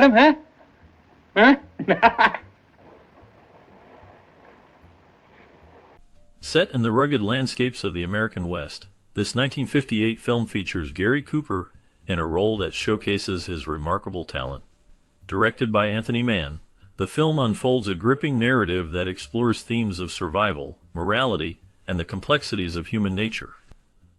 him, huh? Huh? Set in the rugged landscapes of the American West, this 1958 film features Gary Cooper in a role that showcases his remarkable talent. Directed by Anthony Mann, the film unfolds a gripping narrative that explores themes of survival, morality, and the complexities of human nature.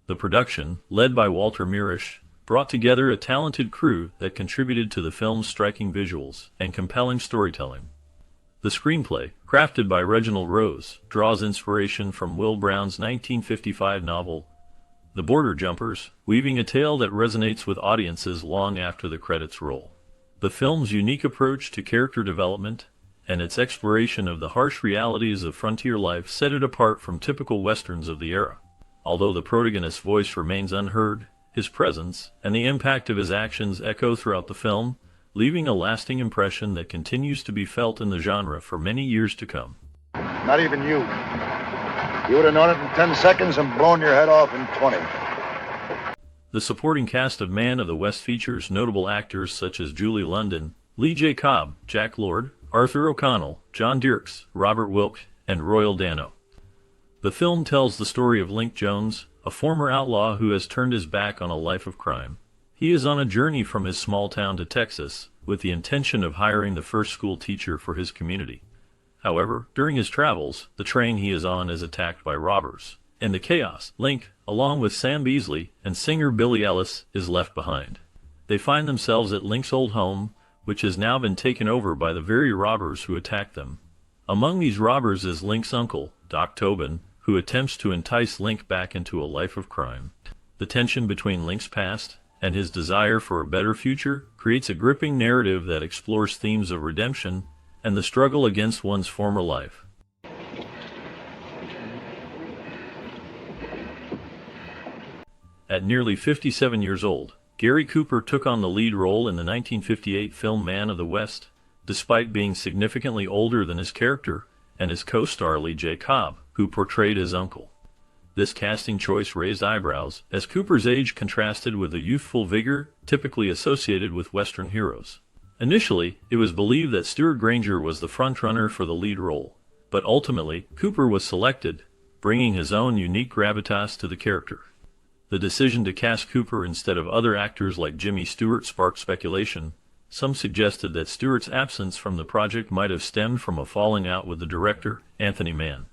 The production, led by Walter Mirisch, brought together a talented crew that contributed to the film's striking visuals and compelling storytelling. The screenplay, crafted by Reginald Rose, draws inspiration from Will Brown's 1955 novel, The Border Jumpers, weaving a tale that resonates with audiences long after the credits roll. The film's unique approach to character development and its exploration of the harsh realities of frontier life set it apart from typical westerns of the era. Although the protagonist's voice remains unheard, his presence and the impact of his actions echo throughout the film, leaving a lasting impression that continues to be felt in the genre for many years to come. Not even you. You would have known it in 10 seconds and blown your head off in 20. The supporting cast of Man of the West features notable actors such as Julie London, Lee J. Cobb, Jack Lord, Arthur O'Connell, John Dierks, Robert Wilk, and Royal Dano. The film tells the story of Link Jones, a former outlaw who has turned his back on a life of crime. He is on a journey from his small town to Texas, with the intention of hiring the first school teacher for his community. However, during his travels, the train he is on is attacked by robbers. In the chaos, Link, along with Sam Beasley and singer Billy Ellis, is left behind. They find themselves at Link's old home, which has now been taken over by the very robbers who attacked them. Among these robbers is Link's uncle, Doc Tobin, who attempts to entice Link back into a life of crime. The tension between Link's past and his desire for a better future creates a gripping narrative that explores themes of redemption and the struggle against one's former life. At nearly 57 years old, Gary Cooper took on the lead role in the 1958 film Man of the West, despite being significantly older than his character and his co-star Lee J. Cobb, who portrayed his uncle. This casting choice raised eyebrows, as Cooper's age contrasted with the youthful vigor typically associated with Western heroes. Initially, it was believed that Stuart Granger was the frontrunner for the lead role, but ultimately, Cooper was selected, bringing his own unique gravitas to the character. The decision to cast Cooper instead of other actors like Jimmy Stewart sparked speculation. Some suggested that Stewart's absence from the project might have stemmed from a falling out with the director, Anthony Mann.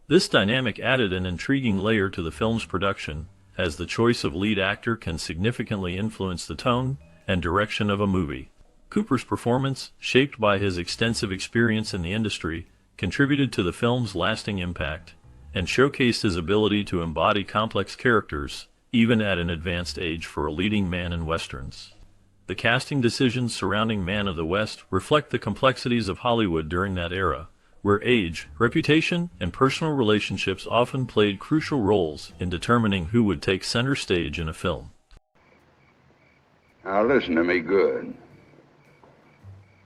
This dynamic added an intriguing layer to the film's production, as the choice of lead actor can significantly influence the tone and direction of a movie. Cooper's performance, shaped by his extensive experience in the industry, contributed to the film's lasting impact and showcased his ability to embody complex characters, even at an advanced age for a leading man in westerns. The casting decisions surrounding Man of the West reflect the complexities of Hollywood during that era, where age, reputation, and personal relationships often played crucial roles in determining who would take center stage in a film. Now listen to me good.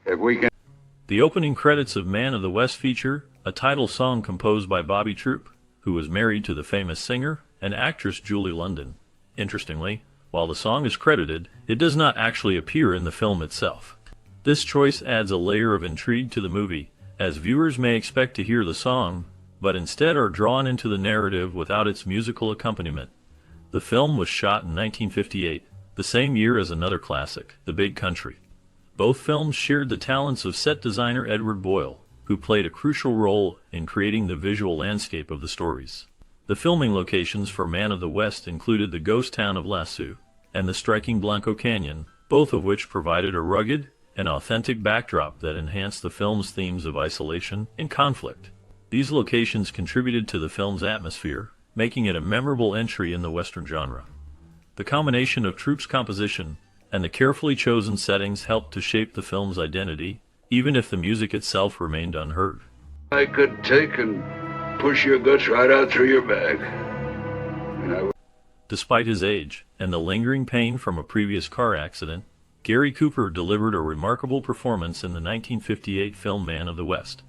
If we can... The opening credits of Man of the West feature a title song composed by Bobby Troup, who was married to the famous singer and actress Julie London. Interestingly, while the song is credited, it does not actually appear in the film itself. This choice adds a layer of intrigue to the movie, as viewers may expect to hear the song, but instead are drawn into the narrative without its musical accompaniment. The film was shot in 1958, the same year as another classic, The Big Country. Both films shared the talents of set designer Edward Boyle, who played a crucial role in creating the visual landscape of the stories. The filming locations for Man of the West included the ghost town of Lasso and the striking Blanco Canyon, both of which provided a rugged and authentic backdrop that enhanced the film's themes of isolation and conflict. These locations contributed to the film's atmosphere, making it a memorable entry in the Western genre. The combination of Troup's composition and the carefully chosen settings helped to shape the film's identity, even if the music itself remained unheard. I could take and push your guts right out through your back. Despite his age and the lingering pain from a previous car accident, Gary Cooper delivered a remarkable performance in the 1958 film Man of the West.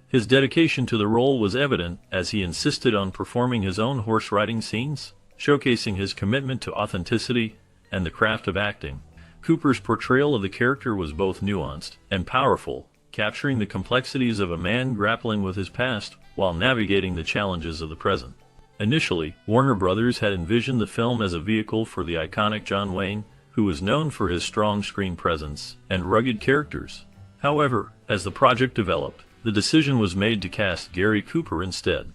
His dedication to the role was evident as he insisted on performing his own horse riding scenes, showcasing his commitment to authenticity and the craft of acting. Cooper's portrayal of the character was both nuanced and powerful, capturing the complexities of a man grappling with his past while navigating the challenges of the present. Initially, Warner Brothers had envisioned the film as a vehicle for the iconic John Wayne, who was known for his strong screen presence and rugged characters. However, as the project developed, the decision was made to cast Gary Cooper instead.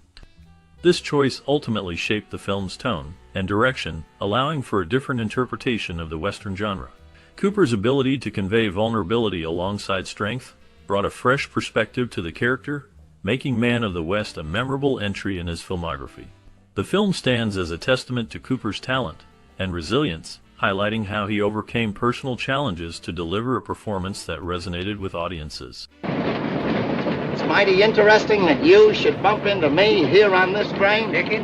This choice ultimately shaped the film's tone and direction, allowing for a different interpretation of the Western genre. Cooper's ability to convey vulnerability alongside strength brought a fresh perspective to the character, making Man of the West a memorable entry in his filmography. The film stands as a testament to Cooper's talent and resilience, highlighting how he overcame personal challenges to deliver a performance that resonated with audiences. It's mighty interesting that you should bump into me here on this train, Dickie.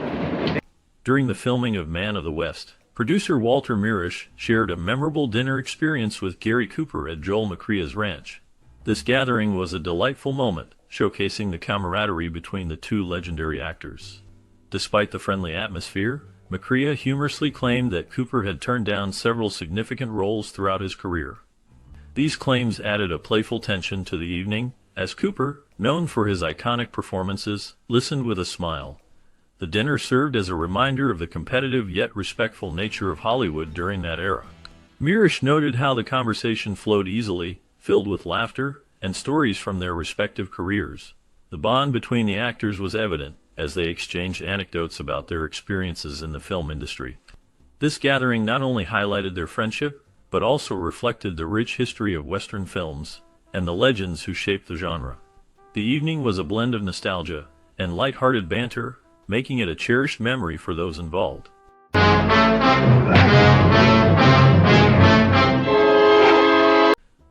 During the filming of Man of the West, producer Walter Mirisch shared a memorable dinner experience with Gary Cooper at Joel McCrea's ranch. This gathering was a delightful moment, showcasing the camaraderie between the two legendary actors. Despite the friendly atmosphere, McCrea humorously claimed that Cooper had turned down several significant roles throughout his career. These claims added a playful tension to the evening, as Cooper, known for his iconic performances, listened with a smile. The dinner served as a reminder of the competitive yet respectful nature of Hollywood during that era. Mirisch noted how the conversation flowed easily, filled with laughter and stories from their respective careers. The bond between the actors was evident as they exchanged anecdotes about their experiences in the film industry. This gathering not only highlighted their friendship, but also reflected the rich history of Western films and the legends who shaped the genre. The evening was a blend of nostalgia and light-hearted banter, making it a cherished memory for those involved.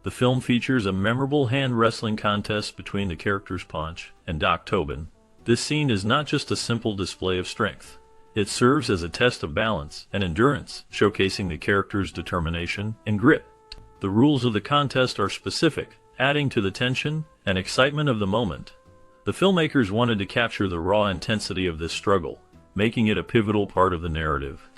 The film features a memorable hand wrestling contest between the characters Ponch and Doc Tobin. This scene is not just a simple display of strength. It serves as a test of balance and endurance, showcasing the characters' determination and grit. The rules of the contest are specific, adding to the tension and excitement of the moment. The filmmakers wanted to capture the raw intensity of this struggle, making it a pivotal part of the narrative.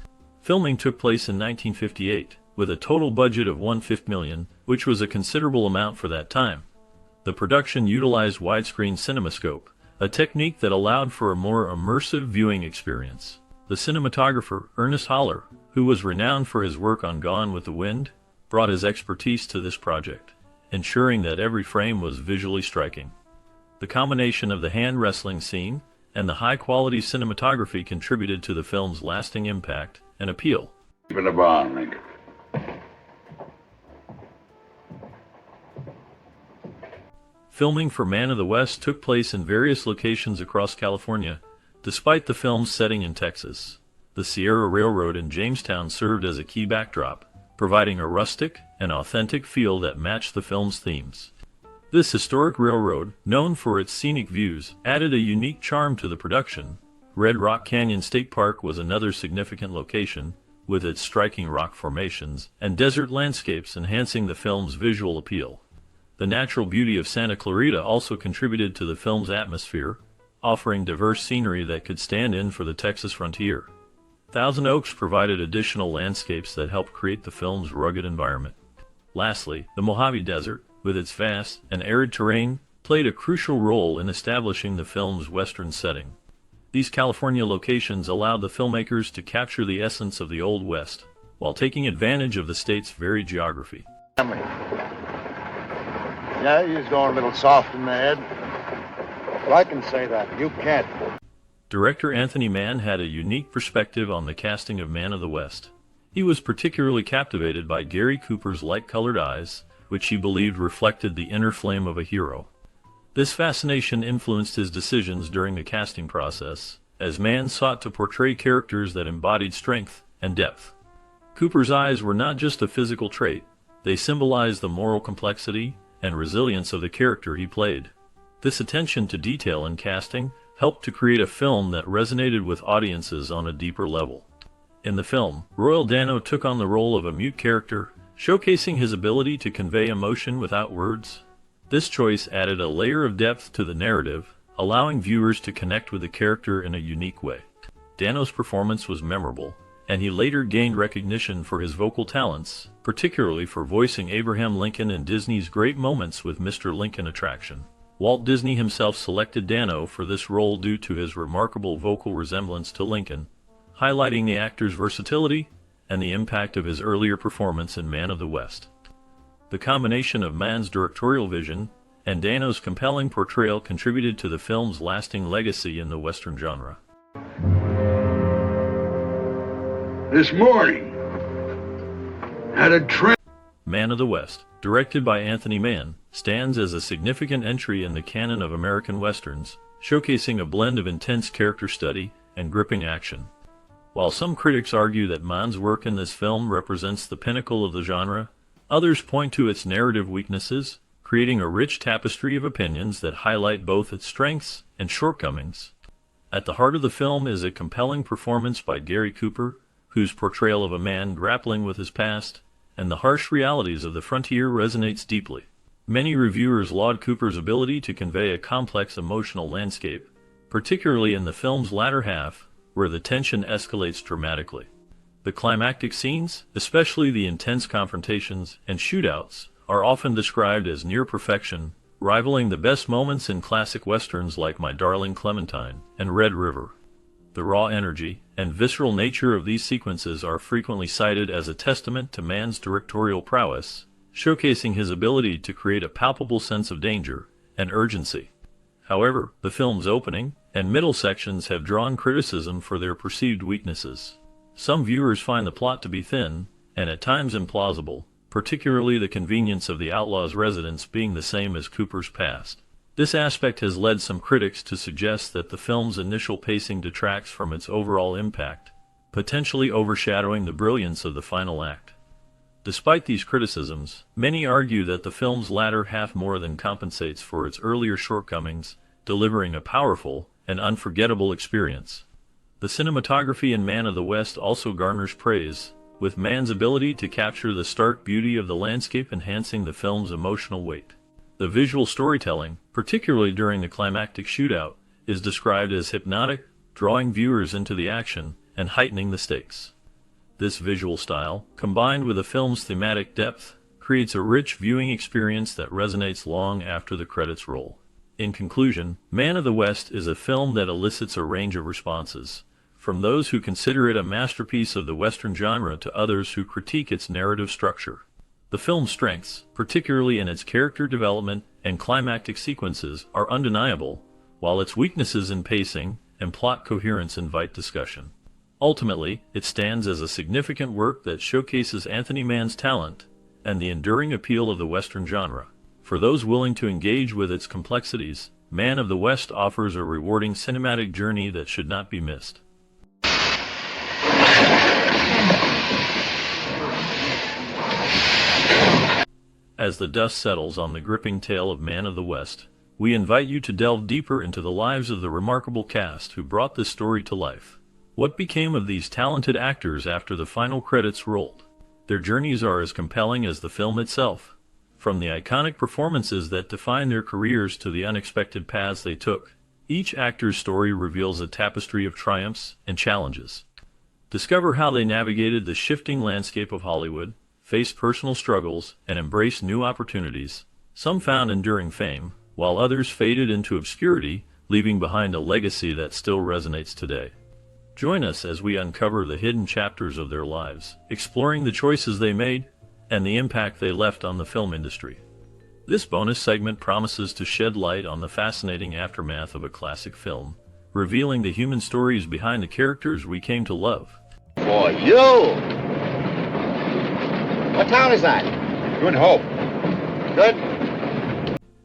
Filming took place in 1958, with a total budget of $150 million, which was a considerable amount for that time. The production utilized widescreen cinemascope, a technique that allowed for a more immersive viewing experience. The cinematographer, Ernest Haller, who was renowned for his work on Gone with the Wind, brought his expertise to this project, ensuring that every frame was visually striking. The combination of the hand wrestling scene and the high-quality cinematography contributed to the film's lasting impact and appeal. Keeping the bond, Lincoln. Filming for Man of the West took place in various locations across California, despite the film's setting in Texas. The Sierra Railroad in Jamestown served as a key backdrop, providing a rustic and authentic feel that matched the film's themes. This historic railroad, known for its scenic views, added a unique charm to the production. Red Rock Canyon State Park was another significant location, with its striking rock formations and desert landscapes enhancing the film's visual appeal. The natural beauty of Santa Clarita also contributed to the film's atmosphere, offering diverse scenery that could stand in for the Texas frontier. Thousand Oaks provided additional landscapes that helped create the film's rugged environment. Lastly, the Mojave Desert, with its vast and arid terrain, played a crucial role in establishing the film's Western setting. These California locations allowed the filmmakers to capture the essence of the Old West, while taking advantage of the state's varied geography. Yeah, he's going a little soft in the head. Well, I can say that. You can't. Director Anthony Mann had a unique perspective on the casting of Man of the West. He was particularly captivated by Gary Cooper's light-colored eyes, which he believed reflected the inner flame of a hero. This fascination influenced his decisions during the casting process, as Mann sought to portray characters that embodied strength and depth. Cooper's eyes were not just a physical trait, they symbolized the moral complexity and resilience of the character he played. This attention to detail in casting helped to create a film that resonated with audiences on a deeper level. In the film, Royal Dano took on the role of a mute character, showcasing his ability to convey emotion without words. This choice added a layer of depth to the narrative, allowing viewers to connect with the character in a unique way. Dano's performance was memorable, and he later gained recognition for his vocal talents, particularly for voicing Abraham Lincoln in Disney's Great Moments with Mr. Lincoln attraction. Walt Disney himself selected Dano for this role due to his remarkable vocal resemblance to Lincoln, highlighting the actor's versatility and the impact of his earlier performance in Man of the West. The combination of Mann's directorial vision and Dano's compelling portrayal contributed to the film's lasting legacy in the Western genre. This morning, had a train. Man of the West, directed by Anthony Mann, stands as a significant entry in the canon of American westerns, showcasing a blend of intense character study and gripping action. While some critics argue that Mann's work in this film represents the pinnacle of the genre, others point to its narrative weaknesses, creating a rich tapestry of opinions that highlight both its strengths and shortcomings. At the heart of the film is a compelling performance by Gary Cooper, whose portrayal of a man grappling with his past and the harsh realities of the frontier resonates deeply. Many reviewers laud Cooper's ability to convey a complex emotional landscape, particularly in the film's latter half, where the tension escalates dramatically. The climactic scenes, especially the intense confrontations and shootouts, are often described as near perfection, rivaling the best moments in classic westerns like My Darling Clementine and Red River. The raw energy and visceral nature of these sequences are frequently cited as a testament to Mann's directorial prowess, showcasing his ability to create a palpable sense of danger and urgency. However, the film's opening and middle sections have drawn criticism for their perceived weaknesses. Some viewers find the plot to be thin and at times implausible, particularly the convenience of the outlaw's residence being the same as Cooper's past. This aspect has led some critics to suggest that the film's initial pacing detracts from its overall impact, potentially overshadowing the brilliance of the final act. Despite these criticisms, many argue that the film's latter half more than compensates for its earlier shortcomings, delivering a powerful and unforgettable experience. The cinematography in Man of the West also garners praise, with Mann's ability to capture the stark beauty of the landscape enhancing the film's emotional weight. The visual storytelling, particularly during the climactic shootout, is described as hypnotic, drawing viewers into the action and heightening the stakes. This visual style, combined with the film's thematic depth, creates a rich viewing experience that resonates long after the credits roll. In conclusion, Man of the West is a film that elicits a range of responses, from those who consider it a masterpiece of the Western genre to others who critique its narrative structure. The film's strengths, particularly in its character development and climactic sequences, are undeniable, while its weaknesses in pacing and plot coherence invite discussion. Ultimately, it stands as a significant work that showcases Anthony Mann's talent and the enduring appeal of the Western genre. For those willing to engage with its complexities, Man of the West offers a rewarding cinematic journey that should not be missed. As the dust settles on the gripping tale of Man of the West, we invite you to delve deeper into the lives of the remarkable cast who brought this story to life. What became of these talented actors after the final credits rolled? Their journeys are as compelling as the film itself. From the iconic performances that define their careers to the unexpected paths they took, each actor's story reveals a tapestry of triumphs and challenges. Discover how they navigated the shifting landscape of Hollywood, faced personal struggles, and embraced new opportunities. Some found enduring fame, while others faded into obscurity, leaving behind a legacy that still resonates today. Join us as we uncover the hidden chapters of their lives, exploring the choices they made and the impact they left on the film industry. This bonus segment promises to shed light on the fascinating aftermath of a classic film, revealing the human stories behind the characters we came to love. For you! What town is that? Good Hope. Good.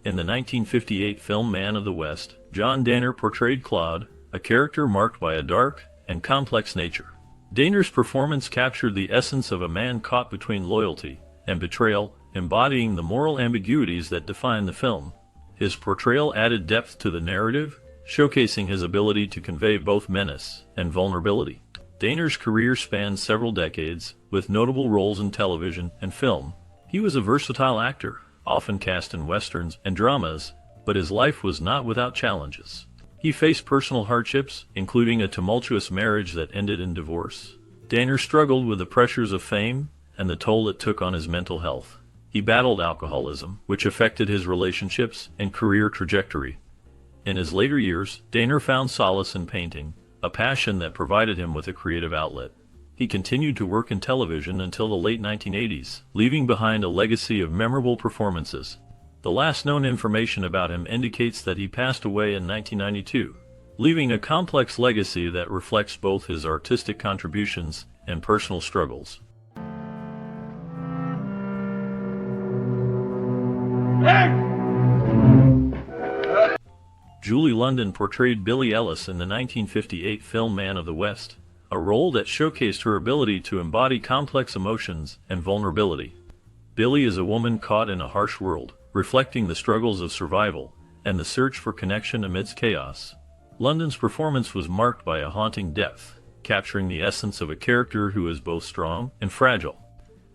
In the 1958 film Man of the West, John Dehner portrayed Claude, a character marked by a dark and complex nature. Dehner's performance captured the essence of a man caught between loyalty and betrayal, embodying the moral ambiguities that define the film. His portrayal added depth to the narrative, showcasing his ability to convey both menace and vulnerability. Dehner's career spanned several decades, with notable roles in television and film. He was a versatile actor, often cast in westerns and dramas, but his life was not without challenges. He faced personal hardships, including a tumultuous marriage that ended in divorce. Danner struggled with the pressures of fame and the toll it took on his mental health. He battled alcoholism, which affected his relationships and career trajectory. In his later years, Danner found solace in painting, a passion that provided him with a creative outlet. He continued to work in television until the late 1980s, leaving behind a legacy of memorable performances. The last known information about him indicates that he passed away in 1992, leaving a complex legacy that reflects both his artistic contributions and personal struggles. Julie London portrayed Billie Ellis in the 1958 film Man of the West, a role that showcased her ability to embody complex emotions and vulnerability. Billie is a woman caught in a harsh world, reflecting the struggles of survival and the search for connection amidst chaos. London's performance was marked by a haunting depth, capturing the essence of a character who is both strong and fragile.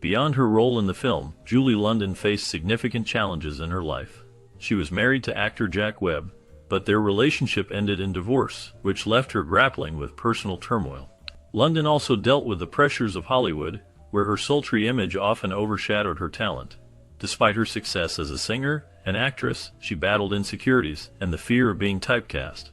Beyond her role in the film, Julie London faced significant challenges in her life. She was married to actor Jack Webb, but their relationship ended in divorce, which left her grappling with personal turmoil. London also dealt with the pressures of Hollywood, where her sultry image often overshadowed her talent. Despite her success as a singer and actress, she battled insecurities and the fear of being typecast.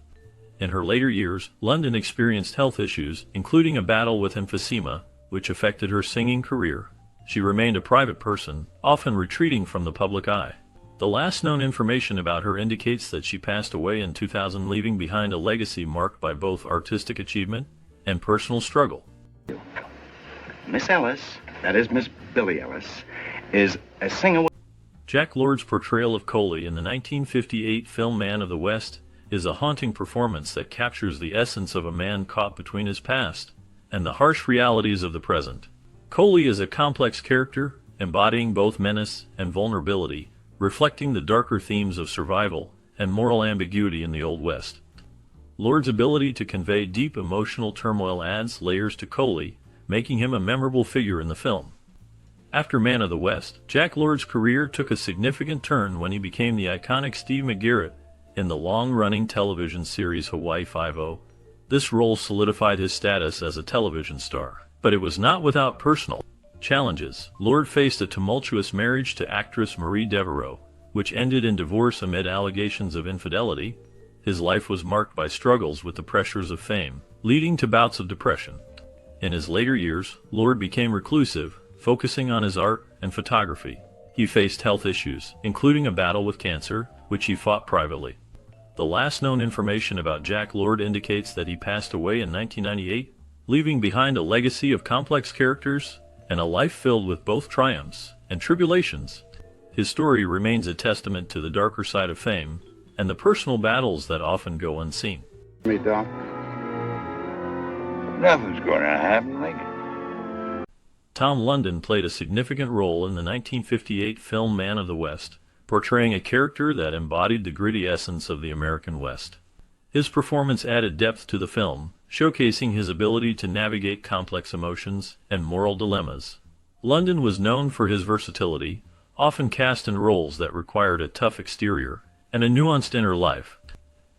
In her later years, London experienced health issues, including a battle with emphysema, which affected her singing career. She remained a private person, often retreating from the public eye. The last known information about her indicates that she passed away in 2000, leaving behind a legacy marked by both artistic achievement and personal struggle. Miss Ellis, that is Miss Billie Ellis, is a singer. Jack Lord's portrayal of Coley in the 1958 film Man of the West is a haunting performance that captures the essence of a man caught between his past and the harsh realities of the present. Coley is a complex character, embodying both menace and vulnerability, reflecting the darker themes of survival and moral ambiguity in the Old West. Lord's ability to convey deep emotional turmoil adds layers to Coley, making him a memorable figure in the film. After Man of the West, Jack Lord's career took a significant turn when he became the iconic Steve McGarrett in the long-running television series Hawaii Five-0. This role solidified his status as a television star, but it was not without personal challenges. Lord faced a tumultuous marriage to actress Marie Devereaux, which ended in divorce amid allegations of infidelity. His life was marked by struggles with the pressures of fame, leading to bouts of depression. In his later years, Lord became reclusive, focusing on his art and photography. He faced health issues, including a battle with cancer, which he fought privately. The last known information about Jack Lord indicates that he passed away in 1998, leaving behind a legacy of complex characters and a life filled with both triumphs and tribulations. His story remains a testament to the darker side of fame and the personal battles that often go unseen. Me, Doc. Nothing's going to happen, Lincoln. Tom London played a significant role in the 1958 film Man of the West, portraying a character that embodied the gritty essence of the American West. His performance added depth to the film, showcasing his ability to navigate complex emotions and moral dilemmas. London was known for his versatility, often cast in roles that required a tough exterior and a nuanced inner life.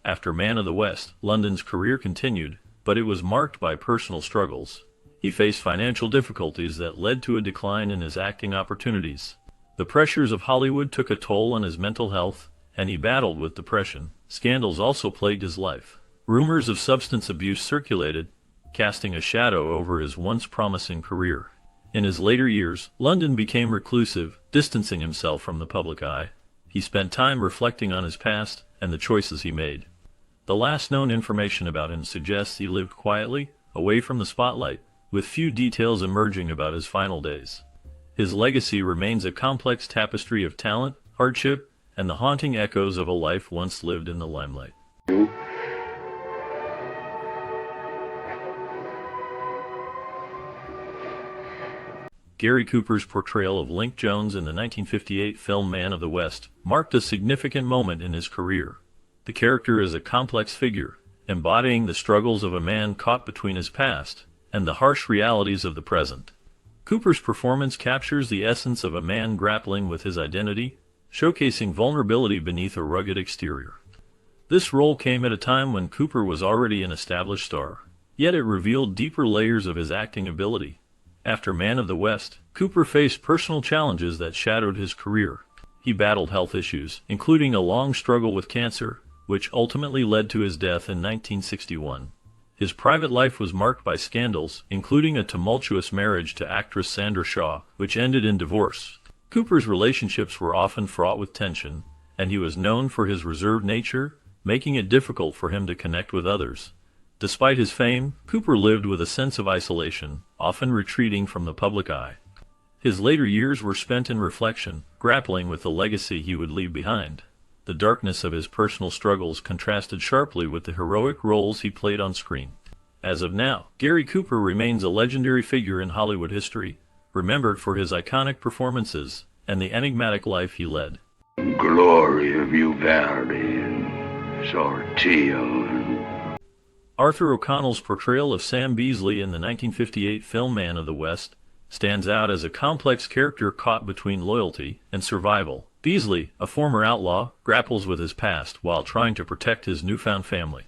After Man of the West, London's career continued, but it was marked by personal struggles. He faced financial difficulties that led to a decline in his acting opportunities. The pressures of Hollywood took a toll on his mental health, and he battled with depression. Scandals also plagued his life. Rumors of substance abuse circulated, casting a shadow over his once promising career. In his later years, London became reclusive, distancing himself from the public eye. He spent time reflecting on his past and the choices he made. The last known information about him suggests he lived quietly, away from the spotlight, with few details emerging about his final days. His legacy remains a complex tapestry of talent, hardship, and the haunting echoes of a life once lived in the limelight. Gary Cooper's portrayal of Link Jones in the 1958 film Man of the West marked a significant moment in his career. The character is a complex figure, embodying the struggles of a man caught between his past and the harsh realities of the present. Cooper's performance captures the essence of a man grappling with his identity, showcasing vulnerability beneath a rugged exterior. This role came at a time when Cooper was already an established star, Yet it revealed deeper layers of his acting ability. After Man of the West, Cooper faced personal challenges that shadowed his career. He battled health issues, including a long struggle with cancer, which ultimately led to his death in 1961. His private life was marked by scandals, including a tumultuous marriage to actress Sandra Shaw, which ended in divorce. Cooper's relationships were often fraught with tension, and he was known for his reserved nature, making it difficult for him to connect with others. Despite his fame, Cooper lived with a sense of isolation, often retreating from the public eye. His later years were spent in reflection, grappling with the legacy he would leave behind. The darkness of his personal struggles contrasted sharply with the heroic roles he played on screen. As of now, Gary Cooper remains a legendary figure in Hollywood history, remembered for his iconic performances and the enigmatic life he led. Glory of Uvalde and Sortillo and... Arthur O'Connell's portrayal of Sam Beasley in the 1958 film Man of the West stands out as a complex character caught between loyalty and survival. Beasley, a former outlaw, grapples with his past while trying to protect his newfound family.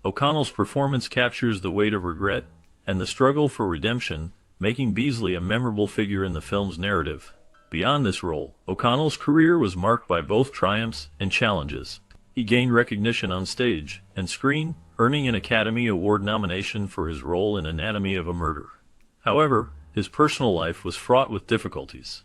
O'Connell's performance captures the weight of regret and the struggle for redemption, making Beasley a memorable figure in the film's narrative. Beyond this role, O'Connell's career was marked by both triumphs and challenges. He gained recognition on stage and screen, earning an Academy Award nomination for his role in Anatomy of a Murder. However, his personal life was fraught with difficulties.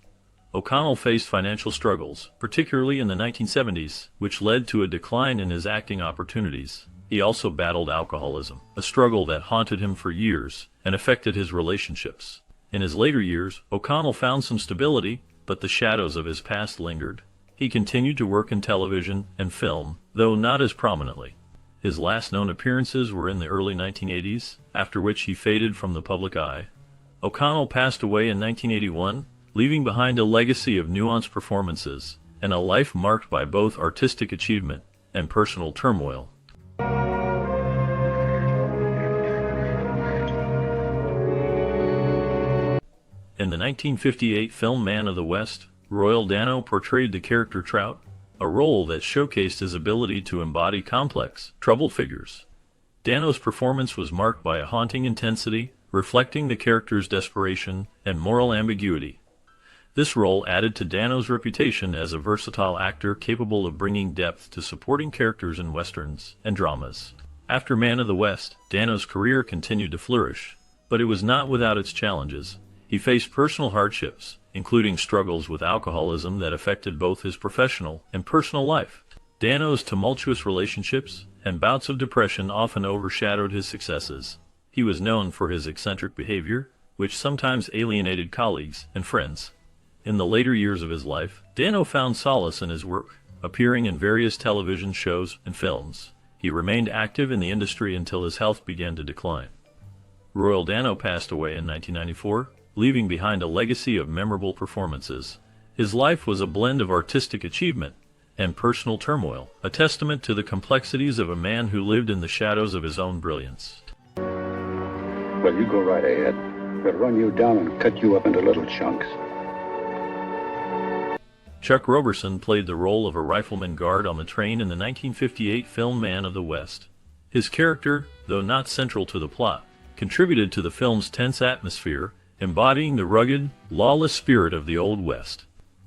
O'Connell faced financial struggles, particularly in the 1970s, which led to a decline in his acting opportunities. He also battled alcoholism, a struggle that haunted him for years and affected his relationships. In his later years, O'Connell found some stability, but the shadows of his past lingered. He continued to work in television and film, though not as prominently. His last known appearances were in the early 1980s, after which he faded from the public eye. O'Connell passed away in 1981, leaving behind a legacy of nuanced performances and a life marked by both artistic achievement and personal turmoil. In the 1958 film Man of the West, Royal Dano portrayed the character Trout, a role that showcased his ability to embody complex, troubled figures. Dano's performance was marked by a haunting intensity, reflecting the character's desperation and moral ambiguity. This role added to Dano's reputation as a versatile actor capable of bringing depth to supporting characters in westerns and dramas. After Man of the West, Dano's career continued to flourish, but it was not without its challenges. He faced personal hardships, including struggles with alcoholism that affected both his professional and personal life. Dano's tumultuous relationships and bouts of depression often overshadowed his successes. He was known for his eccentric behavior, which sometimes alienated colleagues and friends. In the later years of his life, Dano found solace in his work, appearing in various television shows and films. He remained active in the industry until his health began to decline. Royal Dano passed away in 1994, leaving behind a legacy of memorable performances. His life was a blend of artistic achievement and personal turmoil, a testament to the complexities of a man who lived in the shadows of his own brilliance. Well, you go right ahead. We'll run you down and cut you up into little chunks. Chuck Roberson played the role of a rifleman guard on the train in the 1958 film Man of the West. His character, though not central to the plot, contributed to the film's tense atmosphere, embodying the rugged, lawless spirit of the Old West.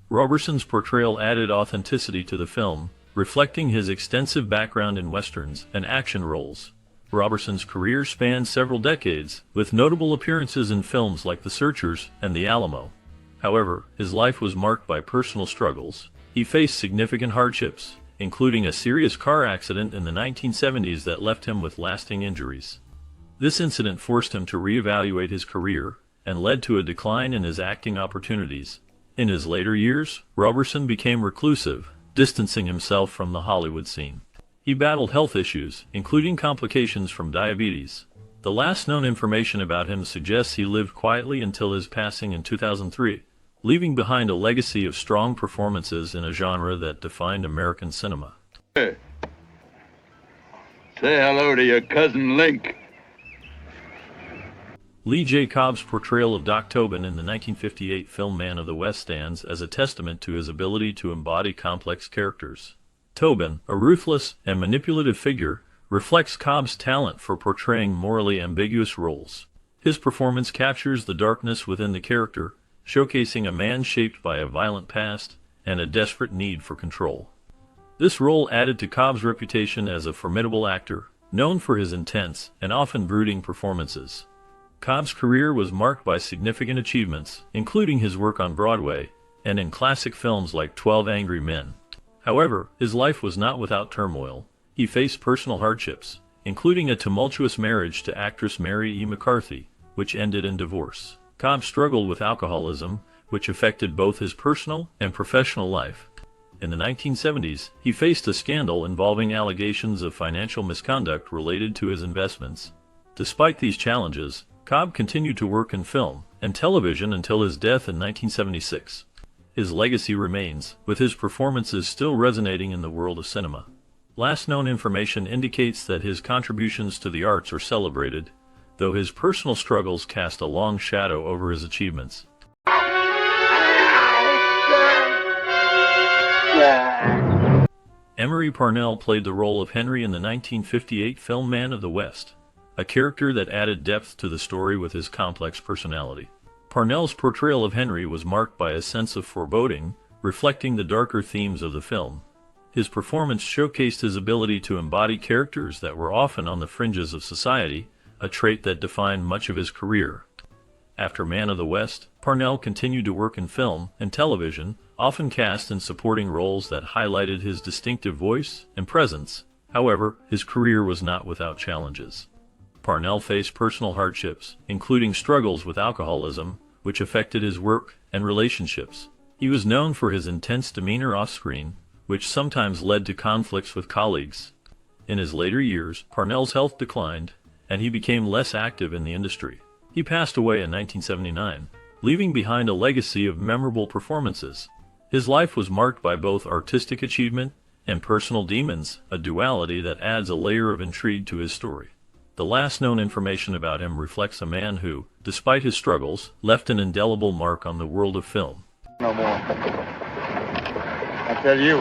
Roberson's portrayal added authenticity to the film, reflecting his extensive background in westerns and action roles. Roberson's career spanned several decades, with notable appearances in films like The Searchers and The Alamo. However, his life was marked by personal struggles. He faced significant hardships, including a serious car accident in the 1970s that left him with lasting injuries. This incident forced him to reevaluate his career and led to a decline in his acting opportunities. In his later years, Roberson became reclusive, distancing himself from the Hollywood scene. He battled health issues, including complications from diabetes. The last known information about him suggests he lived quietly until his passing in 2003, leaving behind a legacy of strong performances in a genre that defined American cinema. Hey. Say hello to your cousin Link. Lee J. Cobb's portrayal of Doc Tobin in the 1958 film Man of the West stands as a testament to his ability to embody complex characters. Tobin, a ruthless and manipulative figure, reflects Cobb's talent for portraying morally ambiguous roles. His performance captures the darkness within the character, showcasing a man shaped by a violent past and a desperate need for control. This role added to Cobb's reputation as a formidable actor, known for his intense and often brooding performances. Cobb's career was marked by significant achievements, including his work on Broadway and in classic films like 12 Angry Men. However, his life was not without turmoil. He faced personal hardships, including a tumultuous marriage to actress Mary E. McCarthy, which ended in divorce. Cobb struggled with alcoholism, which affected both his personal and professional life. In the 1970s, he faced a scandal involving allegations of financial misconduct related to his investments. Despite these challenges, Cobb continued to work in film and television until his death in 1976. His legacy remains, with his performances still resonating in the world of cinema. Last known information indicates that his contributions to the arts are celebrated, though his personal struggles cast a long shadow over his achievements. Emery Parnell played the role of Henry in the 1958 film Man of the West, a character that added depth to the story with his complex personality. Parnell's portrayal of Henry was marked by a sense of foreboding, reflecting the darker themes of the film. His performance showcased his ability to embody characters that were often on the fringes of society, a trait that defined much of his career. After Man of the West, Parnell continued to work in film and television, often cast in supporting roles that highlighted his distinctive voice and presence. However, his career was not without challenges. Parnell faced personal hardships, including struggles with alcoholism, which affected his work and relationships. He was known for his intense demeanor off-screen, which sometimes led to conflicts with colleagues. In his later years, Parnell's health declined, and he became less active in the industry. He passed away in 1979, leaving behind a legacy of memorable performances. His life was marked by both artistic achievement and personal demons, a duality that adds a layer of intrigue to his story. The last known information about him reflects a man who, despite his struggles, left an indelible mark on the world of film. No more. I tell you,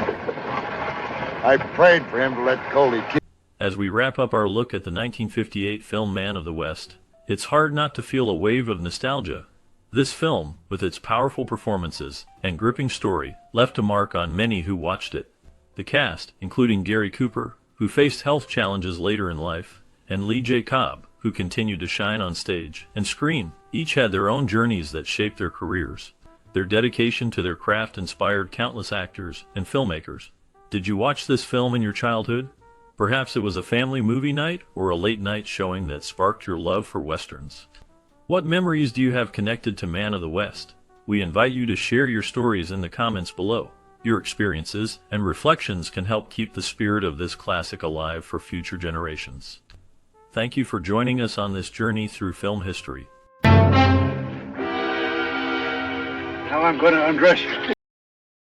I prayed for him to let Coley kill. As we wrap up our look at the 1958 film Man of the West, it's hard not to feel a wave of nostalgia. This film, with its powerful performances and gripping story, left a mark on many who watched it. The cast, including Gary Cooper, who faced health challenges later in life, and Lee J. Cobb, who continued to shine on stage and screen, each had their own journeys that shaped their careers. Their dedication to their craft inspired countless actors and filmmakers. Did you watch this film in your childhood? Perhaps it was a family movie night or a late-night showing that sparked your love for westerns. What memories do you have connected to Man of the West? We invite you to share your stories in the comments below. Your experiences and reflections can help keep the spirit of this classic alive for future generations. Thank you for joining us on this journey through film history. Now I'm going to undress you.